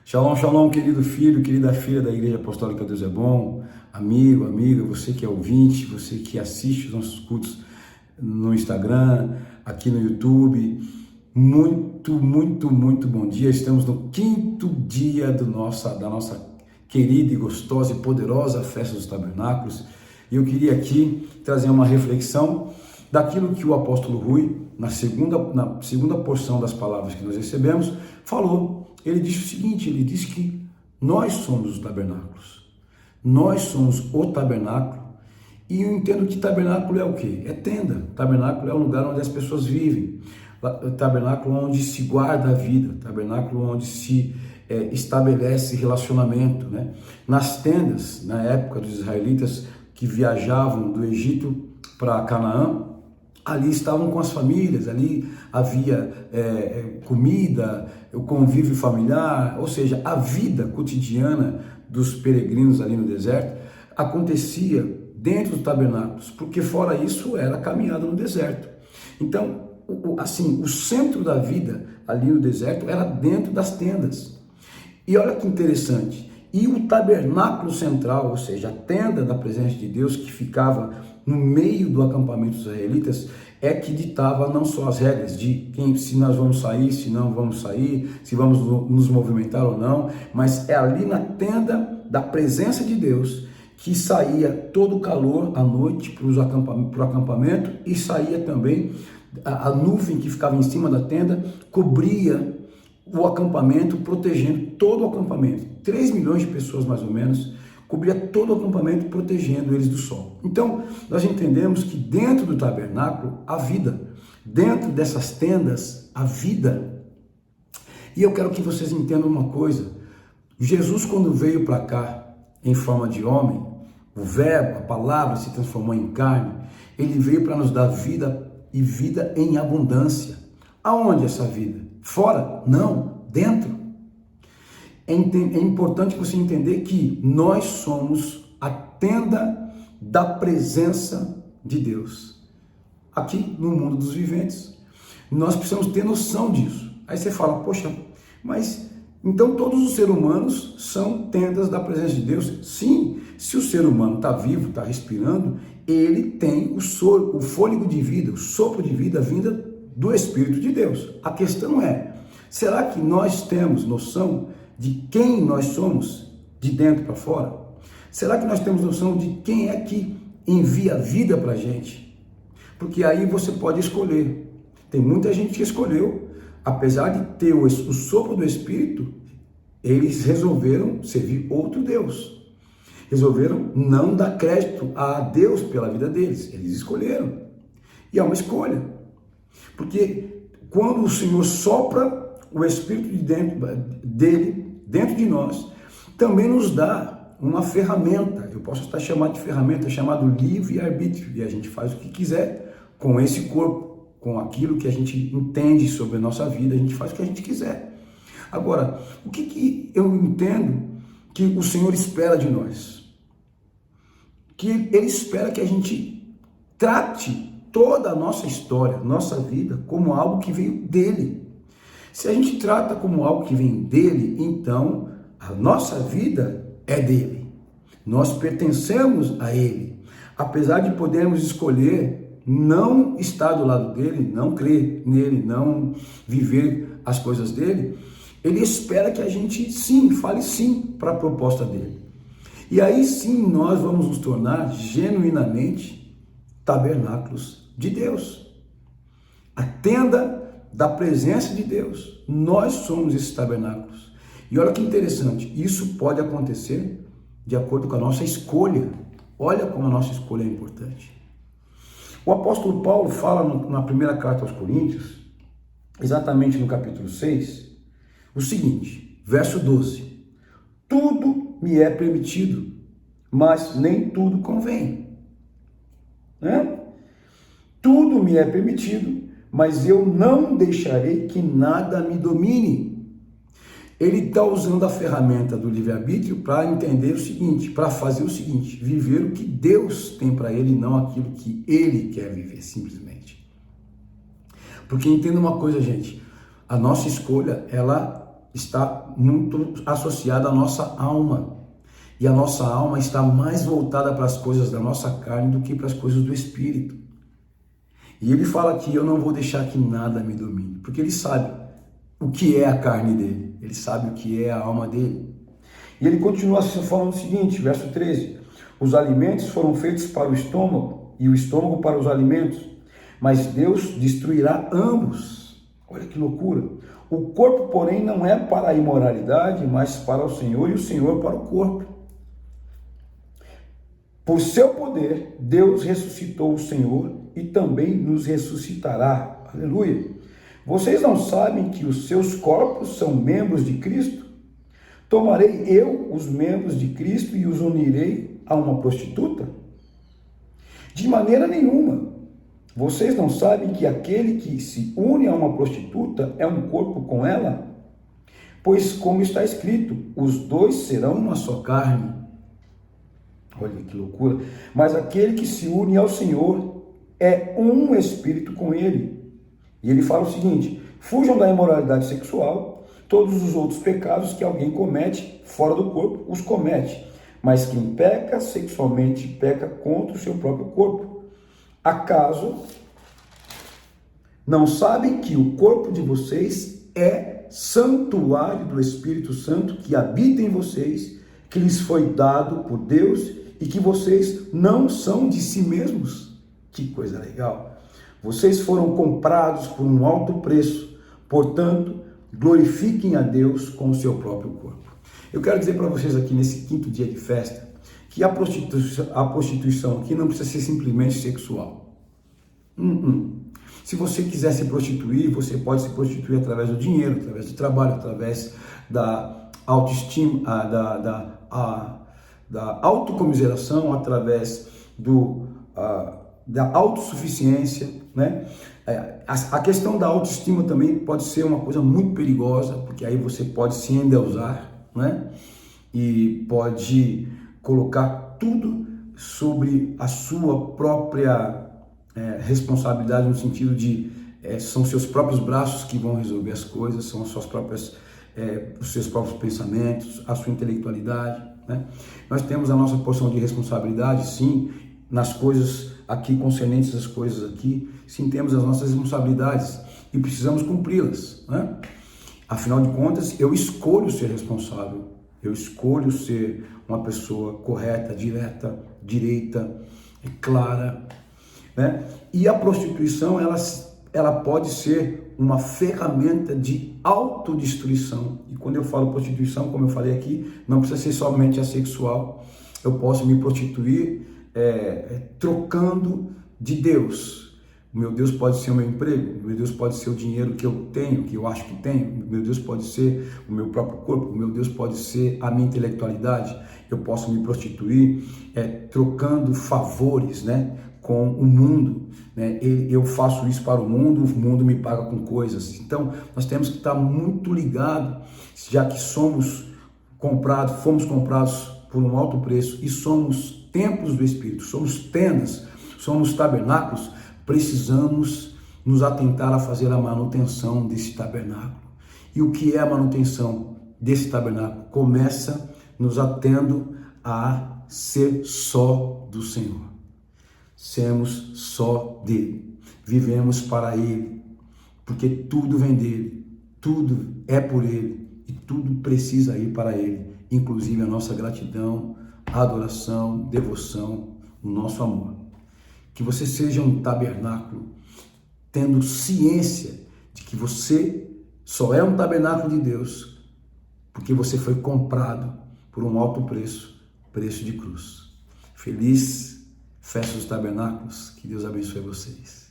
Shalom, shalom, querido filho, querida filha da Igreja Apostólica Deus é Bom, amigo, amiga, você que é ouvinte, você que assiste os nossos cultos no Instagram, aqui no YouTube, muito bom dia. Estamos no quinto dia da nossa querida e gostosa e poderosa Festa dos Tabernáculos, e eu queria aqui trazer uma reflexão daquilo que o apóstolo Rui, na segunda porção das palavras que nós recebemos, falou. Ele disse o seguinte, ele disse que nós somos os tabernáculos, nós somos o tabernáculo, e eu entendo que tabernáculo é o quê? É tenda, tabernáculo é um lugar onde as pessoas vivem, tabernáculo onde se guarda a vida, tabernáculo onde se estabelece relacionamento, né? Nas tendas, na época dos israelitas que viajavam do Egito para Canaã, ali estavam com as famílias, ali havia comida, o convívio familiar, ou seja, a vida cotidiana dos peregrinos ali no deserto acontecia dentro dos tabernáculos, porque fora isso era caminhada no deserto. Então, o centro da vida ali no deserto era dentro das tendas. E olha que interessante, e o tabernáculo central, ou seja, a tenda da presença de Deus que ficava no meio do acampamento dos israelitas, é que ditava não só as regras de se nós vamos sair, se não vamos sair, se vamos nos movimentar ou não, mas é ali na tenda da presença de Deus que saía todo o calor à noite para o acampamento, e saía também a nuvem que ficava em cima da tenda, cobria o acampamento, protegendo todo o acampamento. 3 milhões de pessoas mais ou menos, cobria todo o acampamento, protegendo eles do sol. Então, nós entendemos que dentro do tabernáculo, a vida, dentro dessas tendas, a vida. E eu quero que vocês entendam uma coisa, Jesus, quando veio para cá, em forma de homem, o verbo, a palavra se transformou em carne, ele veio para nos dar vida e vida em abundância. Aonde essa vida? Fora? Não, dentro. É importante você entender que nós somos a tenda da presença de Deus aqui no mundo dos viventes. Nós precisamos ter noção disso. Aí você fala, poxa, mas então todos os seres humanos são tendas da presença de Deus? Sim, se o ser humano está vivo, está respirando, ele tem o fôlego de vida, o sopro de vida vinda do Espírito de Deus. A questão é, será que nós temos noção de quem nós somos de dentro para fora? Será que nós temos noção de quem é que envia vida para a gente? Porque aí você pode escolher. Tem muita gente que escolheu, apesar de ter o sopro do Espírito, eles resolveram servir outro Deus. Resolveram não dar crédito a Deus pela vida deles. Eles escolheram. E é uma escolha. Porque quando o Senhor sopra o Espírito dele dentro de nós, também nos dá uma ferramenta. Eu posso estar chamando de ferramenta, chamado livre-arbítrio, e a gente faz o que quiser com esse corpo, com aquilo que a gente entende sobre a nossa vida, a gente faz o que a gente quiser. Agora, o que eu entendo que o Senhor espera de nós? Que Ele espera que a gente trate toda a nossa história, nossa vida, como algo que veio dEle. Se a gente trata como algo que vem dEle, então a nossa vida é dEle. Nós pertencemos a Ele. Apesar de podermos escolher não estar do lado dEle, não crer nele, não viver as coisas dEle, Ele espera que a gente sim, fale sim para a proposta dEle. E aí sim nós vamos nos tornar genuinamente tabernáculos de Deus. A tenda da presença de Deus. Nós somos esses tabernáculos. E olha que interessante, isso pode acontecer de acordo com a nossa escolha. Olha como a nossa escolha é importante. O apóstolo Paulo fala na primeira carta aos Coríntios, exatamente no capítulo 6, o seguinte, verso 12. Tudo me é permitido, mas nem tudo convém. Né? Tudo me é permitido, mas eu não deixarei que nada me domine. Ele está usando a ferramenta do livre-arbítrio para entender o seguinte, para fazer o seguinte, viver o que Deus tem para ele, não aquilo que ele quer viver, simplesmente. Porque entenda uma coisa, gente, a nossa escolha, ela está muito associada à nossa alma. E a nossa alma está mais voltada para as coisas da nossa carne do que para as coisas do Espírito. E ele fala aqui, eu não vou deixar que nada me domine, porque ele sabe o que é a carne dele, ele sabe o que é a alma dele. E ele continua falando o seguinte, verso 13, os alimentos foram feitos para o estômago e o estômago para os alimentos, mas Deus destruirá ambos. Olha que loucura. O corpo, porém, não é para a imoralidade, mas para o Senhor, e o Senhor para o corpo. Por seu poder, Deus ressuscitou o Senhor e também nos ressuscitará. Aleluia. Vocês não sabem que os seus corpos são membros de Cristo? Tomarei eu os membros de Cristo e os unirei a uma prostituta? De maneira nenhuma. Vocês não sabem que aquele que se une a uma prostituta é um corpo com ela? Pois, como está escrito, os dois serão uma só carne. Olha que loucura. Mas aquele que se une ao Senhor é um espírito com ele. E ele fala o seguinte, fujam da imoralidade sexual, todos os outros pecados que alguém comete fora do corpo, os comete. Mas quem peca sexualmente, peca contra o seu próprio corpo. Acaso não sabem que o corpo de vocês é santuário do Espírito Santo que habita em vocês, que lhes foi dado por Deus e que vocês não são de si mesmos? Que coisa legal! Vocês foram comprados por um alto preço, portanto, glorifiquem a Deus com o seu próprio corpo. Eu quero dizer para vocês aqui nesse quinto dia de festa que a prostituição aqui não precisa ser simplesmente sexual. Se você quiser se prostituir, você pode se prostituir através do dinheiro, através do trabalho, através da autoestima, da autocomiseração, através da autossuficiência, né? A questão da autoestima também pode ser uma coisa muito perigosa, porque aí você pode se endeusar, né? E pode colocar tudo sobre a sua própria responsabilidade, no sentido de são seus próprios braços que vão resolver as coisas, são as suas próprias, os seus próprios pensamentos, a sua intelectualidade, né? Nós temos a nossa porção de responsabilidade, sim, nas coisas aqui concernentes às coisas aqui, sim, temos as nossas responsabilidades e precisamos cumpri-las, né? Afinal de contas, eu escolho ser responsável, eu escolho ser uma pessoa correta, direta, direita, clara, né? E a prostituição, ela pode ser uma ferramenta de autodestruição. E quando eu falo prostituição, como eu falei aqui, não precisa ser somente a sexual. Eu posso me prostituir trocando de Deus. O meu Deus pode ser o meu emprego, o meu Deus pode ser o dinheiro que eu tenho, que eu acho que tenho, o meu Deus pode ser o meu próprio corpo, o meu Deus pode ser a minha intelectualidade. Eu posso me prostituir trocando favores, né, com o mundo, né? Eu faço isso para o mundo me paga com coisas. Então, nós temos que estar muito ligados, já que fomos comprados por um alto preço e somos templos do Espírito, somos tendas, somos tabernáculos, precisamos nos atentar a fazer a manutenção desse tabernáculo. E o que é a manutenção desse tabernáculo? Começa nos atendo a ser só do Senhor. Sermos só dele. Vivemos para ele, porque tudo vem dele, tudo é por ele e tudo precisa ir para ele, inclusive a nossa gratidão, adoração, devoção, o nosso amor. Que você seja um tabernáculo, tendo ciência de que você só é um tabernáculo de Deus, porque você foi comprado por um alto preço, preço de cruz. Feliz Festa dos Tabernáculos, que Deus abençoe vocês.